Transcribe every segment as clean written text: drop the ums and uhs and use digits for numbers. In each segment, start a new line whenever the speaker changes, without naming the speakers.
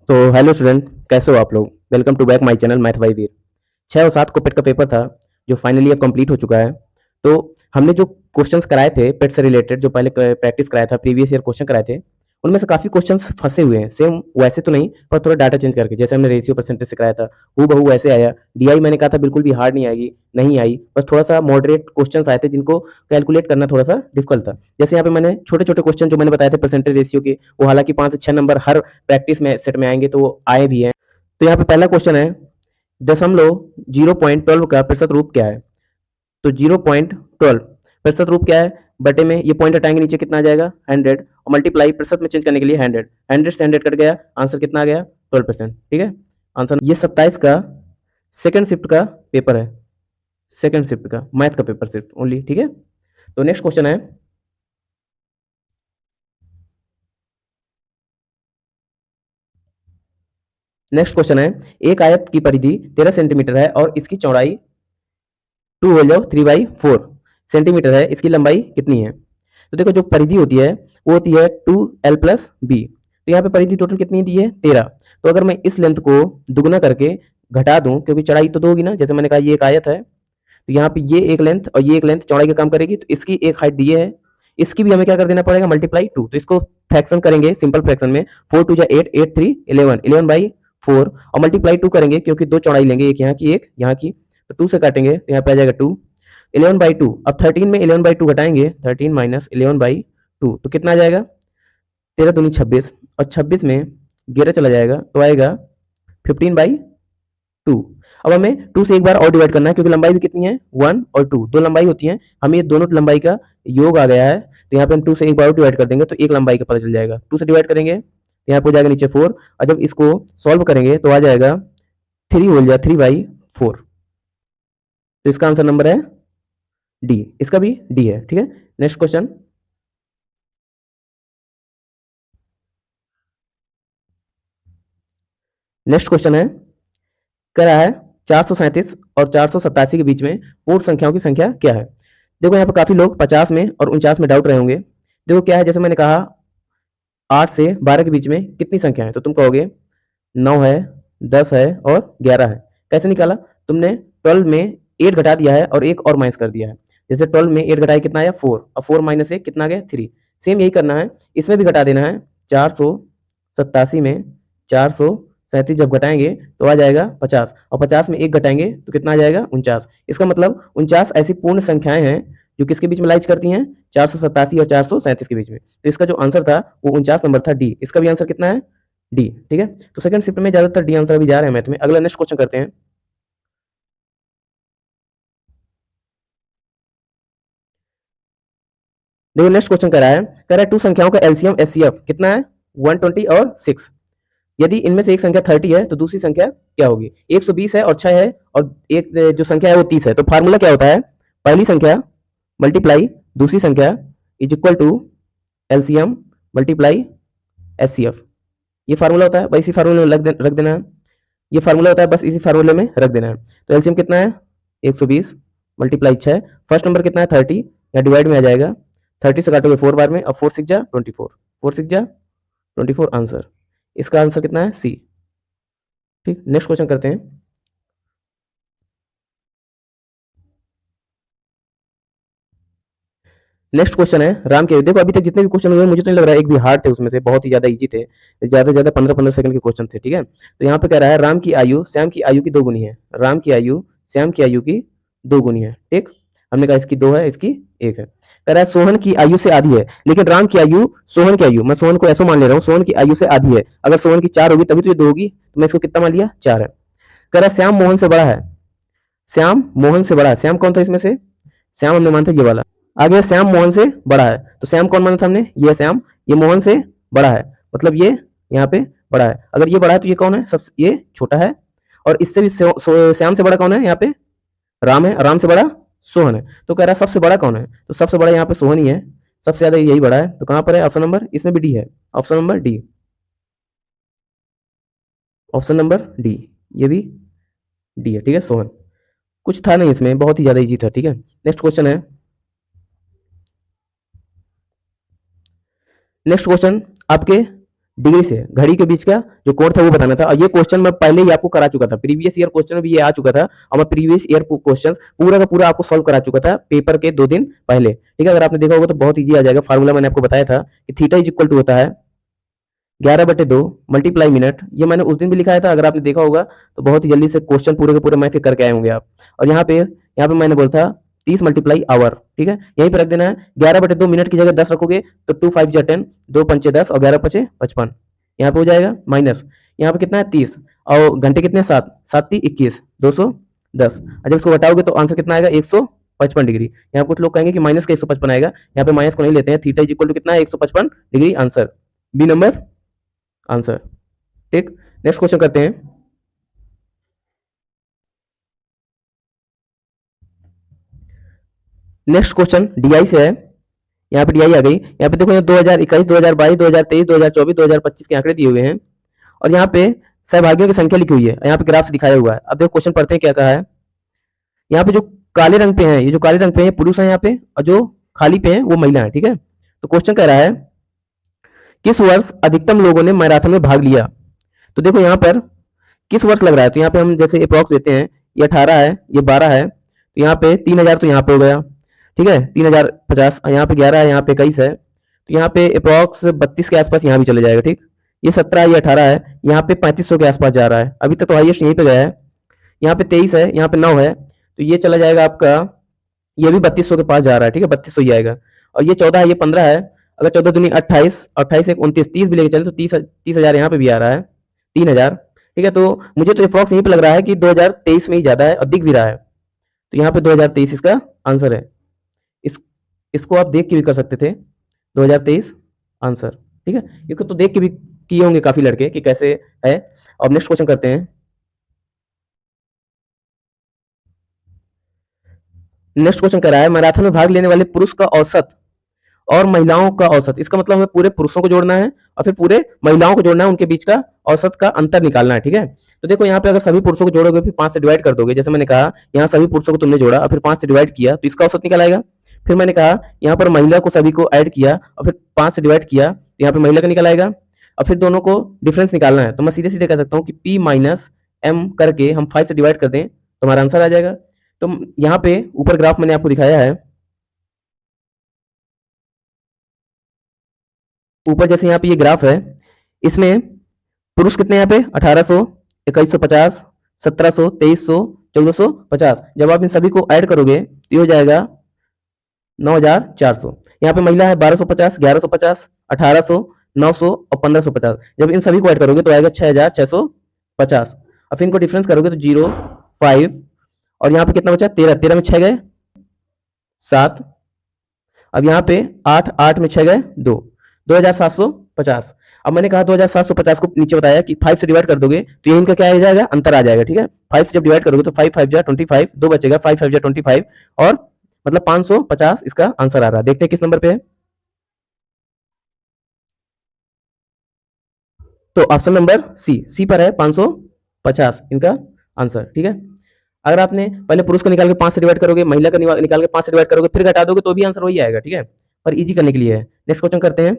तो hello student, कैसे हो आप लोग। Welcome to back my channel math by Veer. 6 और 7 को पेट का पेपर था जो फाइनली अब कंप्लीट हो चुका है। तो हमने जो क्वेश्चंस कराए थे पेट से रिलेटेड, जो पहले प्रैक्टिस कराया था, प्रीवियस ईयर क्वेश्चन कराए थे, उनमें से काफ़ी क्वेश्चंस फंसे हुए हैं। सेम वैसे तो नहीं, पर थोड़ा डाटा चेंज करके, जैसे हमने रेशियो परसेंटेज से कराया था हूबहू वैसे आया। डीआई मैंने कहा था बिल्कुल भी हार्ड नहीं आएगी, नहीं आई, बस थोड़ा सा मॉडरेट क्वेश्चंस आए थे जिनको कैलकुलेट करना थोड़ा सा डिफिकल्ट था। जैसे यहाँ पे मैंने छोटे छोटे क्वेश्चन जो मैंने बताए थे परसेंटेज रेशियो के, वो हालांकि 5 से 6 नंबर हर प्रैक्टिस में सेट में आएंगे, तो वो आए भी हैं। तो यहाँ पे पहला क्वेश्चन है, दशमलव 0.12 का प्रतिशत रूप क्या है। तो 0.12 प्रतिशत रूप क्या है, बटे में ये पॉइंट हटाएंगे, नीचे कितना आ जाएगा 100, और मल्टीप्लाई प्रतिशत में चेंज करने के लिए 100, 100 से 100 कट गया, आंसर कितना आ गया 12%। ठीक है, आंसर ये 27 का सेकंड शिफ्ट का पेपर है, सेकंड शिफ्ट का मैथ का पेपर सिर्फ ओनली। ठीक है, तो नेक्स्ट क्वेश्चन है, नेक्स्ट क्वेश्चन है, एक आयत की परिधि 13 सेंटीमीटर है और इसकी चौड़ाई 2 हो जाओ 3/4 सेंटीमीटर है, इसकी लंबाई कितनी है। तो देखो, जो परिधि होती है वो होती है 2l+b। तो यहाँ पे परिधि टोटल कितनी दी है 13। तो अगर मैं इस लेंथ को दुगना करके घटा दूं, क्योंकि चौड़ाई तो दो होगी ना, जैसे मैंने कहा ये एक आयत है, तो यहाँ पे ये एक लेंथ और ये एक लेंथ चौड़ाई का काम करेगी, तो इसकी एक हाइट दी है, इसकी भी हमें क्या कर देना पड़ेगा मल्टीप्लाई 2। तो इसको फ्रैक्शन करेंगे, सिंपल फ्रैक्शन में 4 2 8, 8 3 11, 11/4, और मल्टीप्लाई 2 करेंगे क्योंकि दो चौड़ाई लेंगे, एक यहाँ की एक यहाँ की, तो 2 से काटेंगे तो यहाँ पे आ जाएगा 2, 11/2। अब 13 में 11/2 घटाएंगे, 13 माइनस 11/2, तो कितना आ जाएगा 13 दूनी 26, और 26 में 11 चला जाएगा तो आएगा 15/2। अब हमें 2 से एक बार और डिवाइड करना है, क्योंकि लंबाई भी कितनी है 1 और 2, दो लंबाई होती है, हमें ये दोनों लंबाई का योग आ गया है, तो यहाँ पे हम 2 से एक बार और डिवाइड कर देंगे तो एक लंबाई का पता चल जाएगा। 2 से डिवाइड करेंगे तो यहाँ पे हो जाएगा नीचे 4, और जब इसको सॉल्व करेंगे तो आ जाएगा 3 हो जाएगा 3/4। तो इसका आंसर नंबर है डी, इसका भी डी है। ठीक है, नेक्स्ट क्वेश्चन, नेक्स्ट क्वेश्चन है, कह रहा है 437 और 487 के बीच में पूर्ण संख्याओं की संख्या क्या है। देखो यहाँ पे काफी लोग 50 में और 49 में डाउट रहे होंगे। देखो क्या है, जैसे मैंने कहा 8 से 12 के बीच में कितनी संख्या है, तो तुम कहोगे 9 है, 10 है और 11 है। कैसे निकाला, तुमने 12 में 8 घटा दिया है और एक और माइनस कर दिया है। जैसे 12 में 8 घटाए कितना आया 4, और 4 माइनस 1 कितना आ गया 3। सेम यही करना है, इसमें भी घटा देना है। 487 में 437 जब घटाएंगे तो आ जाएगा 50, और 50 में एक घटाएंगे तो कितना आ जाएगा 49। इसका मतलब 49 ऐसी पूर्ण संख्याएं हैं जो किसके बीच में लाइज करती हैं 487 और 437 के बीच में। तो इसका जो आंसर था वो 49 नंबर था, डी। इसका भी आंसर कितना है डी। ठीक है, तो सेकंड शिफ्ट में ज्यादातर डी आंसर अभी जा रहे हैं मैथ में। अगला नेक्स्ट क्वेश्चन करते हैं, देखो नेक्स्ट क्वेश्चन कह रहा है टू संख्याओं का एलसीएम एचसीएफ कितना है 120 और 6। यदि इनमें से एक संख्या 30 है तो दूसरी संख्या क्या होगी। 120 है और 6 है, और एक जो संख्या है वो 30 है। तो फार्मूला क्या होता है, पहली संख्या मल्टीप्लाई दूसरी संख्या is equal to LCM multiply HCF. ये फार्मूला होता है, बस इसी फार्मूले में रख देना है। ये फार्मूला होता है, बस इसी फार्मूले में रख देना है। तो एलसीएम कितना है 120 मल्टीप्लाई 6, फर्स्ट नंबर कितना है 30, या डिवाइड में आ जाएगा, 30 से काटोगे 4 बार में, और 4 6 जा 24, 4 6 जा 24 आंसर। इसका आंसर कितना है सी। ठीक, नेक्स्ट क्वेश्चन करते हैं, नेक्स्ट क्वेश्चन है राम के। देखो अभी तक जितने भी क्वेश्चन हुए मुझे तो नहीं लग रहा है एक भी हार्ड थे, उसमें से बहुत ही ज्यादा इजी थे, ज्यादा से ज्यादा 15-15 सेकंड के क्वेश्चन थे। ठीक है, तो यहाँ पे कह रहा है राम की आयु श्याम की आयु की दो गुनी है, राम की आयु श्याम की आयु की दो गुनी है। ठीक, हमने कहा इसकी दो है, इसकी एक है। कह रहा है सोहन की आयु से आधी है, लेकिन राम की आयु सोहन की आयु, मैं सोहन को ऐसा मान ले रहा हूँ, सोहन की आयु से आधी है। अगर सोहन की 4 होगी तभी तो ये 2 होगी, तो मैं इसको कितना मान लिया 4 है। कह रहा है श्याम मोहन से बड़ा है, श्याम मोहन से बड़ा है। श्याम कौन था इसमें से, श्याम हमने मानते ये वाला। आगे श्याम मोहन से बड़ा है, तो श्याम कौन माना था हमने, ये श्याम, ये मोहन से बड़ा है, मतलब ये यहाँ पे बड़ा है। अगर ये बड़ा है तो ये कौन है, सब ये छोटा है। और इससे भी श्याम से बड़ा कौन है, यहाँ पे राम है, राम से बड़ा सोहन है। तो कह रहा है सबसे बड़ा कौन है, तो सबसे बड़ा यहाँ पे सोहन ही है, सबसे ज्यादा यही बड़ा है। तो कहां पर है ऑप्शन नंबर, इसमें भी डी है, option number D, option number D, ये भी डी है। ठीक है, सोहन कुछ था नहीं इसमें, बहुत ही ज्यादा इजी था। ठीक है, नेक्स्ट क्वेश्चन है, नेक्स्ट क्वेश्चन आपके डिग्री से घड़ी के बीच का जो कोण था वो बताना था। और ये क्वेश्चन मैं पहले ही आपको करा चुका था, प्रीवियस ईयर क्वेश्चन में भी ये आ चुका था, और मैं प्रीवियस ईयर क्वेश्चन पूरा का पूरा आपको सॉल्व करा चुका था पेपर के 2 दिन पहले, ठीक है। अगर आपने देखा होगा तो बहुत ईजी आ जाएगा। फार्मूला मैंने आपको बताया था कि थीटा इज इक्वल टू होता है 11/2 मल्टीप्लाई मिनट। ये मैंने उस दिन भी लिखाया था, अगर आपने देखा होगा तो बहुत ही जल्दी से क्वेश्चन पूरे के पूरे मैथ करके आए होंगे आप। और यहाँ पे मैंने बोला था 30 मल्टीप्लाई आवर, ठीक है। यहीं पर रख देना है। 11/2 मिनट की जगह 10 रखोगे तो 2 5 जा 10, 2 पंचे 10 और 11 पचे 55। यहाँ पे हो जाएगा माइनस, यहाँ पे कितना है 30, और घंटे कितने 7, 7 × 21 210। जब इसको घटाओगे तो आंसर कितना आएगा 155 डिग्री। यहाँ कुछ लोग कहेंगे कि माइनस का 155 आएगा, यहाँ पे माइनस को नहीं लेते हैं। थीटा इज इक्वल टू कितना है 155 degree, answer B number answer, ठीक। नेक्स्ट क्वेश्चन करते हैं। नेक्स्ट क्वेश्चन डीआई से है। यहाँ पे डीआई आ गई। यहाँ पे देखो 2021, 2022, 2023, 2024, 2025 के आंकड़े दिए हुए हैं, और यहाँ पे सहभागियों की संख्या लिखी हुई है, यहाँ पे ग्राफ दिखाया हुआ है। अब देखो क्वेश्चन पढ़ते हैं क्या कहा है। यहाँ पे जो काले रंग पे हैं, ये जो काले रंग पे हैं पुरुष है यहाँ पे, और जो खाली पे हैं वो महिला है, ठीक है। तो क्वेश्चन कह रहा है किस वर्ष अधिकतम लोगों ने मैराथन में भाग लिया। तो देखो यहाँ पर किस वर्ष लग रहा है, तो यहाँ पे हम जैसे अप्रॉक्स देते हैं, ये 18 है, ये 12 है, तो यहाँ पे 3000 तो यहाँ पे हो गया, ठीक है, 3050, यहाँ पे 11 है, यहाँ पे 21 है, तो यहाँ पे अप्रॉक्स 32 के आसपास यहाँ भी चले जाएगा, ठीक। ये 17 है, ये 18 है, यहाँ पे 3500 के आसपास जा रहा है, अभी तक तो हाईएस्ट यहीं पे गया है। यहाँ पे 23 है, यहाँ पे 9 है, तो ये चला जाएगा आपका, ये भी 3200 के पास जा रहा है, ठीक है, 3200 ही आएगा। और ये 14 है, ये 15 है, अगर 14 दूनी 28, 28 एक 29, 30 भी लेके चले तो 30,000 यहाँ पे भी आ रहा है, 3000, ठीक है। तो मुझे तो अप्रॉक्स यहीं पे लग रहा है कि 2023 में ही ज्यादा है और दिख भी रहा है, तो यहाँ पे 2023 इसका आंसर है। इस इसको आप देख के भी कर सकते थे, 2023 आंसर, ठीक है। इसको तो देख के भी किए होंगे काफी लड़के कि कैसे है। अब नेक्स्ट क्वेश्चन करते हैं। नेक्स्ट क्वेश्चन कह रहा है मैराथन में भाग लेने वाले पुरुष का औसत और महिलाओं का औसत। इसका मतलब हमें पूरे पुरुषों को जोड़ना है और फिर पूरे महिलाओं को जोड़ना है, उनके बीच का औसत का अंतर निकालना है, ठीक है। तो देखो यहाँ पे अगर सभी पुरुषों को जोड़ोगे फिर 5 से डिवाइड कर दोगे, जैसे मैंने कहा यहाँ सभी पुरुषों को तुमने जोड़ा और फिर 5 से डिवाइड किया तो इसका औसत निकल आएगा। फिर मैंने कहा यहाँ पर महिला को सभी को ऐड किया और फिर 5 से डिवाइड किया तो यहाँ पे महिला का निकल आएगा, और फिर दोनों को डिफरेंस निकालना है। तो मैं सीधे सीधे कह सकता हूँ कि P माइनस M करके हम 5 से डिवाइड कर दें तो हमारा आंसर आ जाएगा। तो यहाँ पे ऊपर ग्राफ मैंने आपको दिखाया है, ऊपर जैसे यहाँ पे ये ग्राफ है, इसमें पुरुष कितने यहाँ पे 1800, 2150, 1700, 2300, 1450। जब आप इन सभी को ऐड करोगे तो ये हो जाएगा 9400। यहाँ पे महिला है 1250, 1150, 1800, 900 और 1550। जब इन सभी को ऐड करोगे तो आएगा 6650, और फिर इनको डिफरेंस करोगे तो 0 5, और यहाँ पे कितना बचा 13, 13 में 6 गए 7, अब यहाँ पे 8, 8 में 6 गए 2, 2750। अब मैंने कहा 2750 को नीचे बताया कि 5 से डिवाइड कर दोगे तो ये इनका क्या आ जाएगा, अंतर आ जाएगा, ठीक है। 5 से जब डिवाइड करोगे तो 5 5 जा 25, 2 बचेगा, 5 5 जा 25, और मतलब 550 इसका आंसर आ रहा है। देखते हैं किस नंबर पे है। तो ऑप्शन नंबर सी पर है 550 इनका आंसर, ठीक है। अगर आपने पहले पुरुष को निकाल के 5 से डिवाइड करोगे, महिला का निकाल के 5 से डिवाइड करोगे, फिर घटा दोगे तो भी आंसर वही आएगा, ठीक है। पर इजी करने के लिए है। नेक्स्ट क्वेश्चन करते हैं।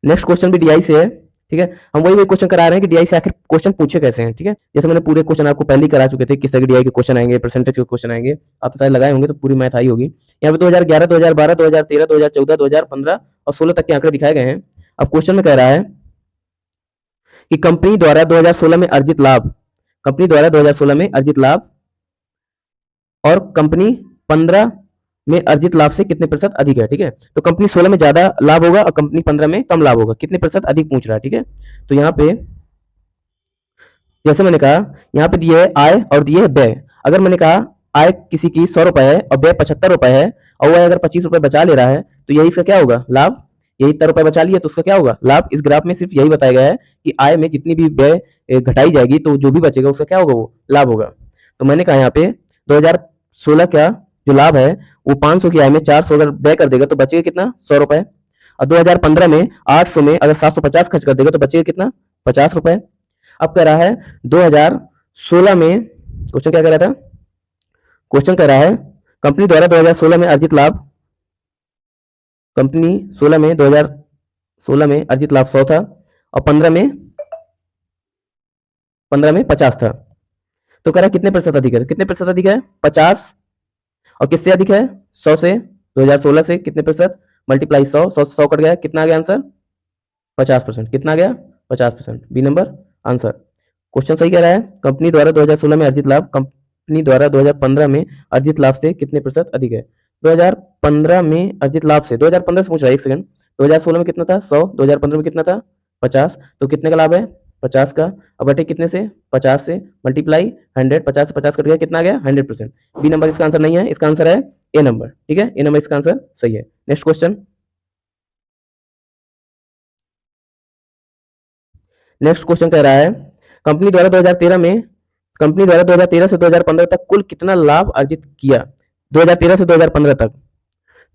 नेक्स्ट क्वेश्चन भी डीआई से है, ठीक है। हम वही क्वेश्चन करा रहे हैं कि डीआई से आखिर क्वेश्चन पूछे कैसे हैं, ठीक है। जैसे मैंने पूरे क्वेश्चन आपको पहले ही करा चुके थे, किस तरह के डीआई के क्वेश्चन आएंगे, परसेंटेज के क्वेश्चन आएंगे, आप शायद लगाए होंगे तो पूरी मैथ आई होगी। यहाँ पे 2011, 2012, 2013, 2014, 2015 और 16 तक के आंकड़े दिखाए गए हैं। अब क्वेश्चन में कह रहा है कि कंपनी द्वारा 2016 में अर्जित लाभ, कंपनी द्वारा 2016 में अर्जित लाभ और कंपनी 15 में अर्जित लाभ से कितने प्रतिशत अधिक है, ठीक है। तो कंपनी 16 में ज्यादा लाभ होगा और कंपनी 15 में कम लाभ होगा, कितने प्रतिशत अधिक पूछ रहा है, ठीक है। तो यहाँ पे जैसे मैंने कहा यहाँ पे दिए है आय और दिए है व्यय। अगर मैंने कहा आय किसी की 100 रुपए है और व्यय 75 रुपए है, और वह अगर 25 रुपए बचा ले रहा है तो यही इसका क्या होगा, लाभ। यही इतना रुपए बचा लिया तो उसका क्या होगा, लाभ। इस ग्राफ में सिर्फ यही बताया गया है कि आय में जितनी भी व्यय घटाई जाएगी तो जो भी बचेगा उसका क्या होगा, वो लाभ होगा। तो मैंने कहा यहाँ पे 2016 का जो लाभ है वो 500 की आय में 400 अगर व्यय कर देगा तो बचेगा कितना, 100 रुपए। और 2015 में 800 में अगर 750 खर्च कर देगा तो बचेगा कितना, 50 रुपए। अब कह रहा है 2016 में, क्वेश्चन क्या कह रहा था, क्वेश्चन कह रहा है कंपनी द्वारा 2016 में अर्जित लाभ, कंपनी 2016 में अर्जित लाभ 100 था और 15 में 50 था। तो कह रहा कितने प्रतिशत अधिक है, कितने प्रतिशत अधिक है 50, और किससे अधिक है 100 से, 2016 से कितने प्रतिशत, मल्टीप्लाई 100, 100 100 कट गया, कितना आ गया आंसर 50%, कितना आ गया 50%, बी नंबर आंसर। क्वेश्चन सही कह रहा है, कंपनी द्वारा 2016 में अर्जित लाभ कंपनी द्वारा 2015 में अर्जित लाभ से कितने प्रतिशत अधिक है। 2015 में अर्जित लाभ से, 2015 से पूछ रहा है, एक सेकंड, 2016 में कितना था 100, 2015 में कितना था 50, तो कितने का लाभ है 50 का, अब बटे कितने से 50 से, मल्टीप्लाई 100, 50 से 50 कट गया, कितना आ गया 100%, बी नंबर इसका आंसर नहीं है, इसका आंसर है ए नंबर। ठीक है, ए नंबर इसका आंसर सही है। नेक्स्ट क्वेश्चन, नेक्स्ट क्वेश्चन कह रहा है कंपनी द्वारा 2013 में, कंपनी द्वारा 2013 से 2015 तक कुल कितना लाभ अर्जित किया। 2013 से 2015 तक,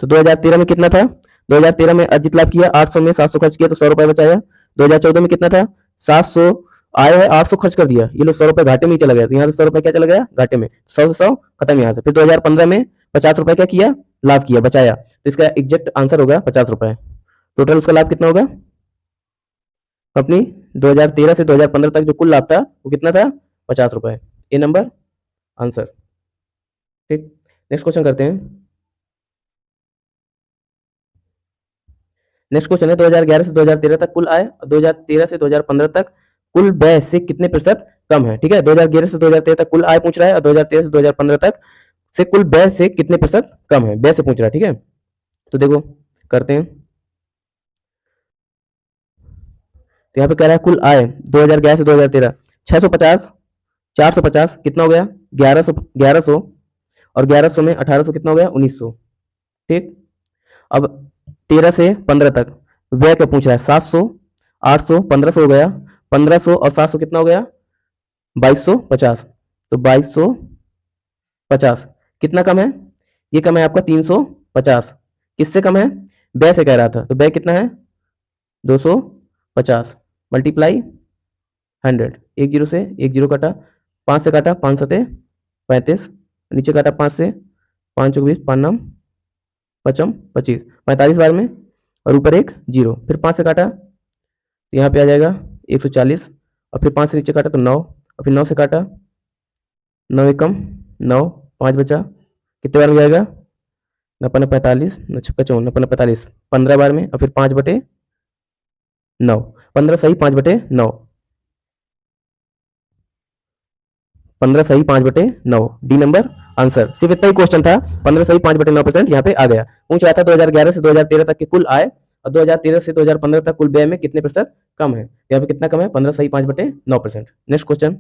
तो 2013 में कितना था, 2013 में अर्जित लाभ किया 800 में 700 खर्च किया तो 100 रुपए बचाया। 2014 में कितना था 700 आया है, 800 खर्च कर दिया, ये लोग 100 रुपए घाटे में ही चला गया, तो यहाँ से 100 रुपए क्या चला गया घाटे में, 100 से 100 खत्म यहाँ से। फिर 2015 में 50 रुपए क्या किया लाभ किया, बचाया, तो इसका एग्जैक्ट आंसर होगा 50 रुपए। टोटल उसका लाभ कितना होगा, कंपनी 2013 से 2015 तक जो कुल लाभ था वो कितना था 50 रुपए, ए नंबर आंसर। ठीक, नेक्स्ट क्वेश्चन करते हैं। नेक्स्ट क्वेश्चन है 2011 से 2013 तक कुल आय, 2013 से 2015 तक कुल व्यय से कितने प्रतिशत कम है। ठीक है, 2011 से 2013 तक कुल आय पूछ रहा है और 2013 से 2015 तक से कुल व्यय से कितने प्रतिशत कम है, व्यय से पूछ रहा है। ठीक है, तो देखो करते हैं, तो यहाँ पे कह रहा है कुल आय 2011 से 2013 650, 450 कितना हो गया 1100, 1100 और 1100 में 1800 कितना हो गया 1900। ठीक, अब 13 से 15 तक व्यय क्या पूछ रहा है 700, 800, 1500 हो गया, 1500 और 700 कितना हो गया 2250, तो 2250 कितना कम है, ये कम है आपका 350, किससे कम है व्यय से कह रहा था, तो व्यय कितना है 250 मल्टीप्लाई 100, एक जीरो से एक जीरो काटा, 5 से काटा 5 सते 35, नीचे काटा 5 से, 5 चौक 20, 5 नाम 55, 25, 45 बार में और ऊपर एक जीरो, फिर 5 से काटा तो यहाँ पे आ जाएगा 140 और फिर 5 से नीचे काटा तो 9 और फिर 9 से काटा 9 एकम 9, 5 बचा, कितने बार में जाएगा 9 45, 9 छक्का 54, 9 45, 15 बार में और फिर 5 बटे 9, 15 सही 5 बटे 9, 15 सही 5 बटे 9, डी नंबर आंसर। सिर्फ इतना ही क्वेश्चन था, 15 सही 5 बटे 9% यहाँ पे आ गया। पूछ रहा था 2011 से 2013 तक की कुल आय और 2013 से 2015 तक कुल व्यय में कितने प्रतिशत कम है, यहाँ पे कितना कम है 15 सही 5 बटे 9%। Next question,